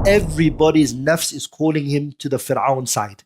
everybody's nafs is calling him to the Fir'aun side.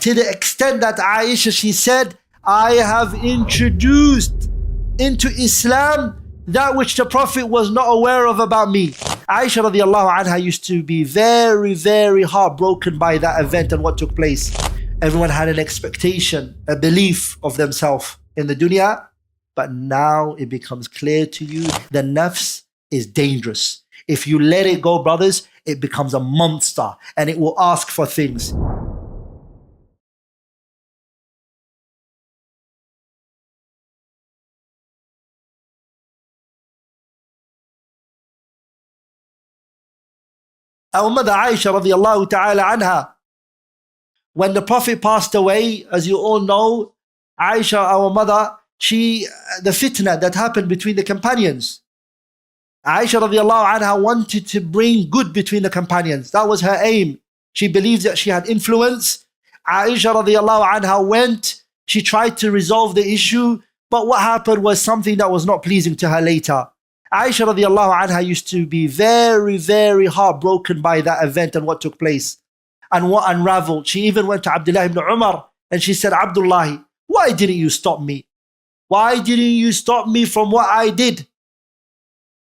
To the extent that Aisha, she said, I have introduced into Islam that which the Prophet was not aware of about me. Aisha radiallahu anha used to be very, very heartbroken by that event and what took place. Everyone had an expectation, a belief of themselves in the dunya, but now it becomes clear to you the nafs is dangerous. If you let it go, brothers, it becomes a monster and it will ask for things. Our mother Aisha radiallahu ta'ala anha, when the Prophet passed away, as you all know, Aisha, our mother, the fitna that happened between the companions. Aisha radiallahu anha wanted to bring good between the companions. That was her aim. She believed that she had influence. Aisha radiallahu anha went, she tried to resolve the issue, but what happened was something that was not pleasing to her later. Aisha radiallahu anha used to be very, very heartbroken by that event and what took place and what unraveled. She even went to Abdullah ibn Umar and she said, Abdullah, why didn't you stop me? Why didn't you stop me from what I did?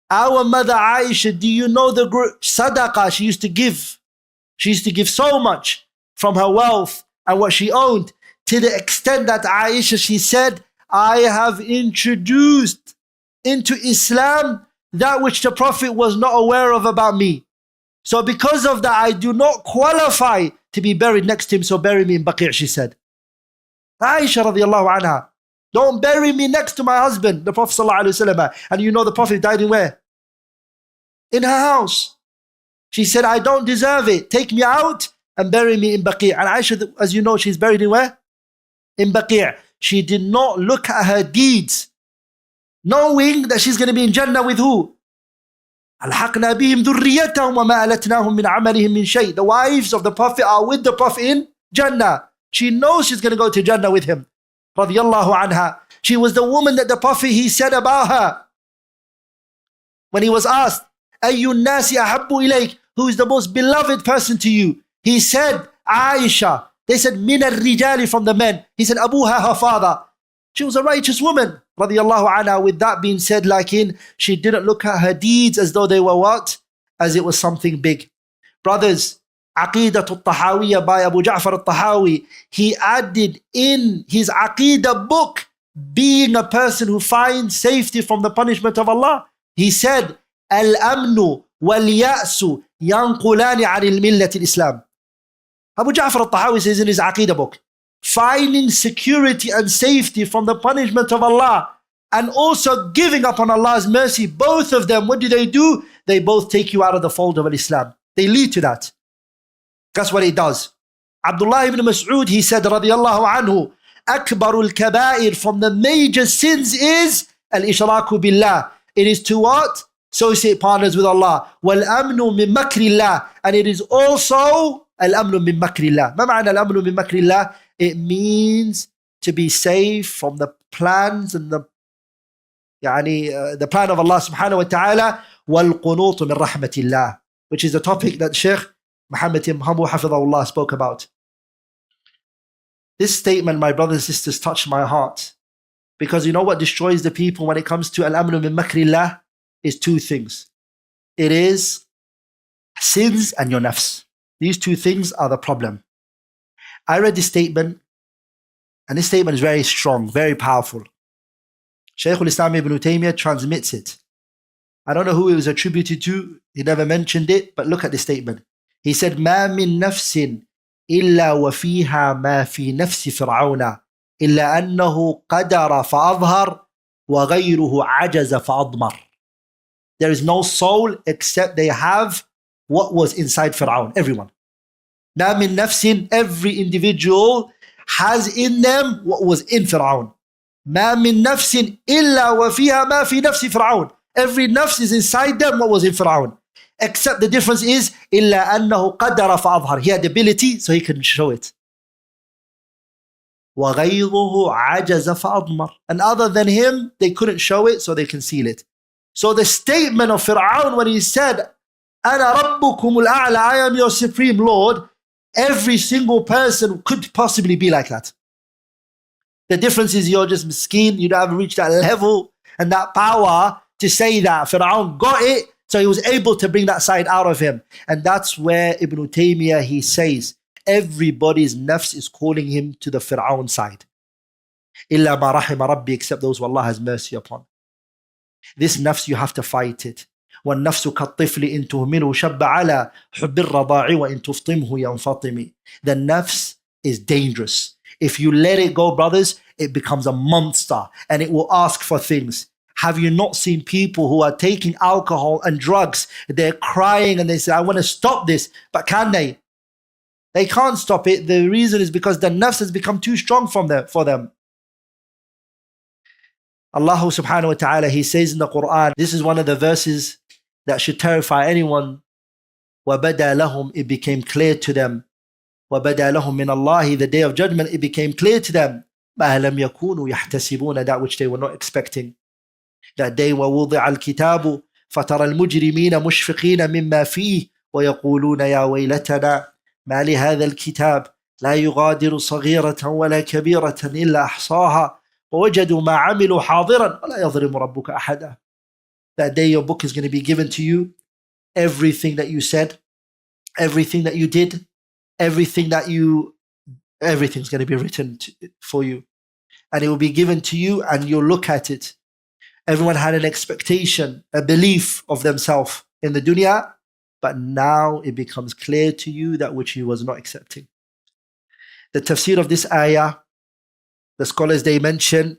Our mother Aisha, do you know the sadaqah she used to give? She used to give so much from her wealth and what she owned, to the extent that Aisha, she said, I have introduced into Islam that which the Prophet was not aware of about me. So because of that, I do not qualify to be buried next to him, so bury me in Baqi', she said. Aisha radiallahu anha, don't bury me next to my husband, the Prophet sallallahu alaihi wasallam. And you know the Prophet died in where? In her house. She said, I don't deserve it. Take me out and bury me in Baqi'. And Aisha, as you know, she's buried in where? In Baqi'. She did not look at her deeds, knowing that she's going to be in Jannah with who? أَلْحَقْنَا بِهِمْ ذُرِّيَّتَهُمْ وَمَا أَلَتْنَاهُمْ مِنْ عَمَلِهِمْ مِنْ شَيْءٍ. The wives of the Prophet are with the Prophet in Jannah. She knows she's going to go to Jannah with him. Radiyallahu anha. She was the woman that the Prophet, he said about her, when he was asked, أَيُّ النَّاسِ أَحَبُّ إِلَيْكَ, who is the most beloved person to you? He said, Aisha. They said, مِنَ الرِّجَالِ, from the men. He said, Abuha, her father. She was a righteous woman, radiyallahu anha. With that being said, she didn't look at her deeds as though they were what? As it was something big. Brothers, Aqidatul Tahawiyya by Abu Ja'far al-Tahawi, he added in his Aqidah book, being a person who finds safety from the punishment of Allah. He said, Al-amnu wal-ya'su yanqulani anil millati al-Islam. Abu Ja'far al-Tahawi says in his Aqidah book, finding security and safety from the punishment of Allah and also giving up on Allah's mercy, both of them, what do? They both take you out of the fold of Islam. They lead to that. That's what it does. Abdullah ibn Mas'ud, he said, radiyallahu anhu, akbarul kabair, from the major sins is al-ishraku billah. It is to what? Associate partners with Allah. Wal-amnu min makrillah. And it is also al-amnu min makrillah. Ma ma'ana al-amnu min makrillah? It means to be safe from the plans and the plan of Allah subhanahu wa ta'ala. Wal-qunutu min rahmatillah, which is the topic that Sheikh Muhammad Imhamu Hafidhahullah spoke about. This statement, my brothers and sisters, touched my heart. Because you know what destroys the people when it comes to al-amnu min makrillah? Is two things. It is sins and your nafs. These two things are the problem. I read this statement, and this statement is very strong, very powerful. Shaykh al-Islam ibn Taymiyyah transmits it. I don't know who it was attributed to. He never mentioned it, but look at this statement. He said, مَا مِن نَفْسٍ إِلَّا وَفِيهَا مَا فِي نَفْسِ فِرْعَوْنَ إِلَّا أَنَّهُ قَدَرَ فَأَظْهَرَ وَغَيْرُهُ عَجَزَ فَأَضْمَرَ. There is no soul except they have what was inside Fir'aun. Everyone. مَا مِن نَفْسٍ, every individual has in them what was in Fir'aun. مَا مِن نَفْسٍ إِلَّا وَفِيهَا مَا فِي نَفْسِ فِرْعَوْنَ. Every nafs is inside them what was in Fir'aun. Except the difference is, إِلَّا أَنَّهُ قَدَرَ فَأَظْهَرَ. He had the ability, so he can show it. وَغَيْرُهُ عَجَزَ فَأَضْمَرَ. And other than him, they couldn't show it, so they conceal it. So the statement of Fir'aun when he said, أَنَا رَبُّكُمُ الْأَعْلَى, I am your supreme Lord. Every single person could possibly be like that. The difference is you're just miskeen, you don't have reached that level and that power to say that. Fir'aun got it, so he was able to bring that side out of him. And that's where Ibn Taymiyyah, he says, everybody's nafs is calling him to the Fir'aun side. إِلَّا مَا رَحِمَ رَبِّي, except those who Allah has mercy upon. This nafs, you have to fight it. وَالنَّفْسُ كَالطِّفْلِ إِن تُهْمِلُهُ شَبَّ عَلَى حُبِّ الرَّضَاعِ وَإِن تُفْطِمْهُ يَنْفَطِمِ. The nafs is dangerous. If you let it go, brothers, it becomes a monster and it will ask for things. Have you not seen people who are taking alcohol and drugs? They're crying and they say, I want to stop this, but can they? They can't stop it. The reason is because the nafs has become too strong for them. Allah subhanahu wa ta'ala, he says in the Quran, this is one of the verses that should terrify anyone. وَبَدَى لَهُمْ, it became clear to them. وَبَدَى لَهُمْ مِنَ اللَّهِ, the day of judgment, it became clear to them. مَا لَمْ يَكُونُوا يَحْتَسِبُونَ, that which they were not expecting. That day وَوُضِعَ الْكِتَابُ فَتَرَى الْمُجْرِمِينَ مُشْفِقِينَ مِمَّا فِيهِ وَيَقُولُونَ يَا وَيْلَتَنَا مَا لِهَذَا الْكِتَابِ لَا يُغَادِرُ صَغِيرَةً وَلَا كَبِيرَةً إِلَّا أَحْصَاهَا وَوَجَدُوا مَا عَمِلُوا حَاضِرًا وَلَا يَظْلِمُ رَبُّكَ أَحَدًا. That day your book is going to be given to you. Everything that you said, everything that you did, everything's going to be written for you. And it will be given to you and you'll look at it. Everyone had an expectation, a belief of themselves in the dunya, but now it becomes clear to you that which he was not accepting. The tafsir of this ayah, the scholars, they mention,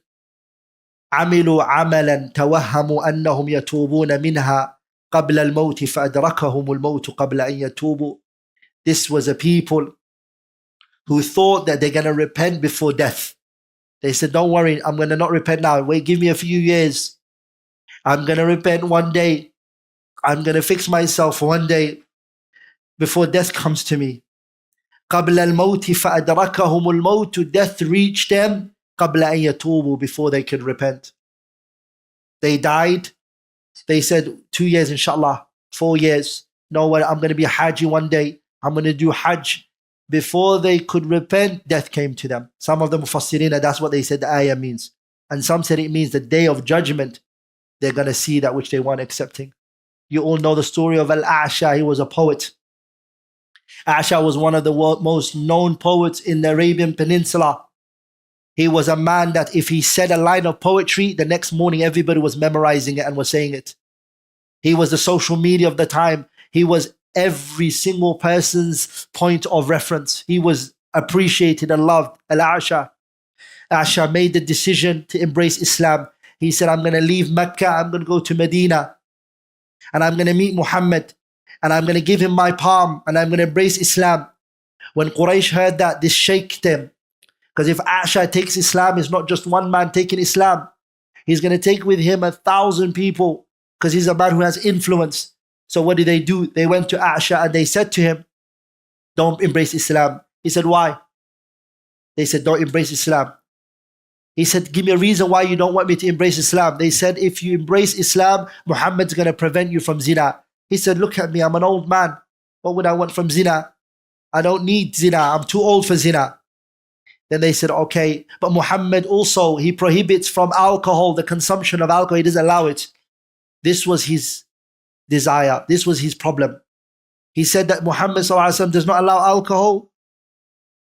عملوا عملا توهموا أنهم يتوبون منها قبل الموت فأدركهم الموت قبل أن يتوبوا. This was a people who thought that they're going to repent before death. They said, don't worry, I'm going to not repent now. Wait, give me a few years. I'm going to repent one day. I'm going to fix myself one day before death comes to me. قبل الموت فأدركهم الموت. Death reached them قبل أن يتوبوا, before they could repent. They died. They said 2 years, inshallah, 4 years. No, what, I'm going to be a Hajj one day. I'm going to do Hajj. Before they could repent, death came to them. Some of the Mufassirina, that's what they said the ayah means. And some said it means the day of judgment, they're going to see that which they weren't accepting. You all know the story of Al-A'sha. He was a poet. A'sha was one of the most known poets in the Arabian Peninsula. He was a man that if he said a line of poetry, the next morning everybody was memorizing it and was saying it. He was the social media of the time. He was every single person's point of reference. He was appreciated and loved. Al-A'sha. A'sha made the decision to embrace Islam. He said, I'm going to leave Mecca, I'm going to go to Medina, and I'm going to meet Muhammad, and I'm going to give him my palm, and I'm going to embrace Islam. When Quraysh heard that, this shaken them. Because if A'sha takes Islam, it's not just one man taking Islam. He's going to take with him 1,000 people, because he's a man who has influence. So what did they do? They went to A'sha and they said to him, don't embrace Islam. He said, why? They said, don't embrace Islam. He said, give me a reason why you don't want me to embrace Islam. They said, if you embrace Islam, Muhammad's going to prevent you from zina. He said, look at me, I'm an old man. What would I want from zina? I don't need zina, I'm too old for zina. Then they said, okay, but Muhammad also, he prohibits from alcohol, the consumption of alcohol, he doesn't allow it. This was his desire, this was his problem. He said that Muhammad ﷺ does not allow alcohol.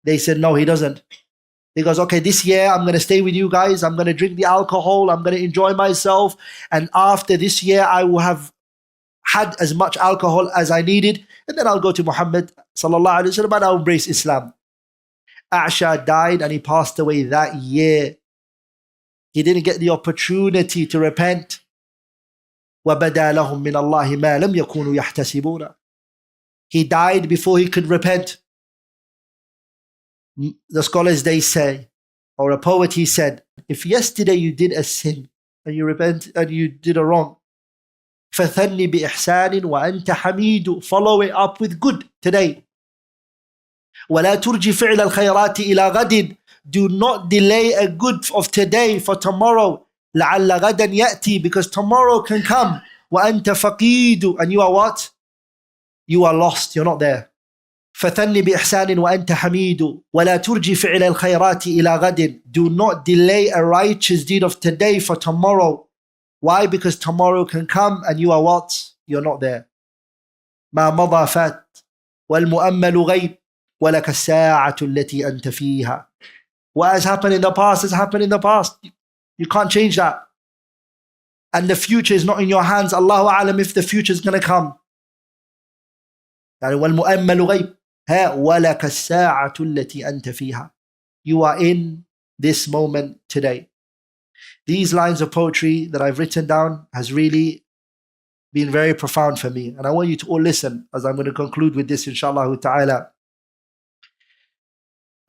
They said, no, he doesn't. He goes, okay, this year I'm going to stay with you guys. I'm going to drink the alcohol. I'm going to enjoy myself. And after this year, I will have had as much alcohol as I needed. And then I'll go to Muhammad sallallahu alaihi wasallam and I'll embrace Islam. A'sha died and he passed away that year. He didn't get the opportunity to repent. وَبَدَى لَهُم مِّنَ اللَّهِ مَا لَمْ يَكُونُوا يَحْتَسِبُونَ. He died before he could repent. The scholars, they say, or a poet, he said, if yesterday you did a sin and you repent and you did a wrong, فَثَنِّ بِإِحْسَانٍ وَأَنْتَ حَمِيدُ, follow it up with good today. وَلَا تُرْجِ فِعْلَ الْخَيْرَاتِ إِلَى غَدٍ, do not delay a good of today for tomorrow. لَعَلَّ غَدًا يَأْتِي, because tomorrow can come. وَأَنْتَ فَقِيدُ, and you are what? you are lost, you're not there. فَثَنِّ بِإِحْسَانٍ وَأَنْتَ حَمِيدُ وَلَا تُرْجِ فِعْلَ الْخَيْرَاتِ إِلَى غَدٍ. Do not delay a righteous deed of today for tomorrow. Why? Because tomorrow can come and you are what? You're not there. مَا مَضَى فَاتٍ وَالْمُؤَمَّلُ غَيْبٍ وَلَكَ السَّاعَةُ الَّتِي أَنْتَ فِيهَا. What has happened in the past has happened in the past. You can't change that. And the future is not in your hands. Allahu A'lam if the future is going to come. وَالْمُؤَمَّلُ غَيْبٍ وَلَكَ السَّاعَةُ الَّتِي أَنْتَ فِيهَا. You are in this moment today. These lines of poetry that I've written down has really been very profound for me. And I want you to all listen as I'm going to conclude with this, inshallah ta'ala.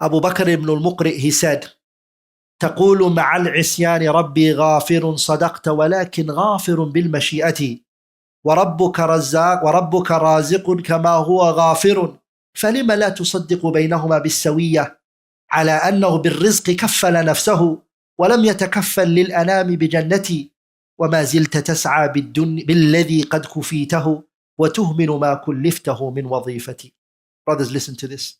Abu Bakr ibn al-Muqri, he said, تقول مع العصيان ربي غافر صدقت ولكن غافر بالمشيئة وربك رازق كما هو غافر فلم لا تصدق بينهما بالسوية على أنه بالرزق كفل نفسه ولم يتكفل للأنام بجنتي وما زلت تسعى بالذي قد كفيته وتهمل ما كلفته من وظيفتي. Brothers, listen to this.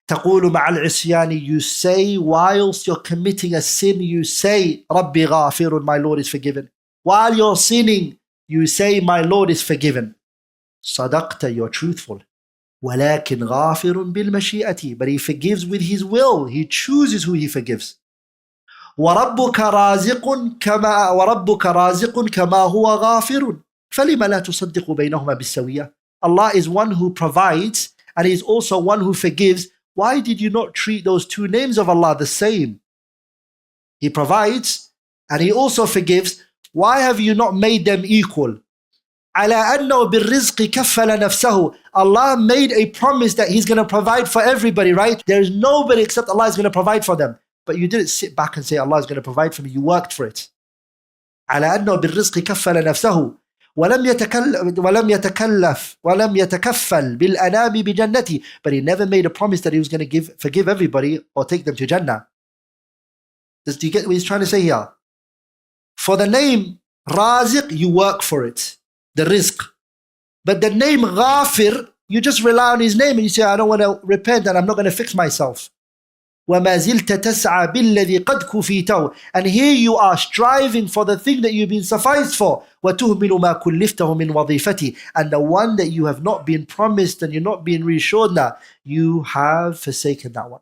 تقول مع العصيان, you say whilst you're committing a sin, you say ربي غافر, my Lord is forgiven. While you're sinning, you say my Lord is forgiven. صدقت, you're truthful. ولكن غافر بالمشيئة, but he forgives with his will. He chooses who he forgives. وربك رازق كما هو غافر فلم لا تصدق بينهما بالسوية. Allah is one who provides and He is also one who forgives. Why did you not treat those two names of Allah the same? He provides and He also forgives. Why have you not made them equal? على أنه بالرزق كفل نفسه. Allah made a promise that He's going to provide for everybody, right? There is nobody except Allah is going to provide for them. But you didn't sit back and say Allah is going to provide for me. You worked for it. على أنه بالرزق كفل نفسه ولم يتكفل بالأنام بجنتي. But He never made a promise that He was going to forgive everybody or take them to Jannah. Do you get what He's trying to say here? For the name Raziq, you work for it, the rizq. But the name Ghafir, you just rely on His name and you say, I don't want to repent and I'm not going to fix myself. وَمَا زِلْتَ تَسْعَى بِالَّذِي قَدْ كُفِيتَهُ. And here you are striving for the thing that you've been sufficed for. وَتُهْمِلُ مَا كُلِّفْتَهُ مِنْ وَظِيفَتِي. And the one that you have not been promised and you're not being reassured now, you have forsaken that one.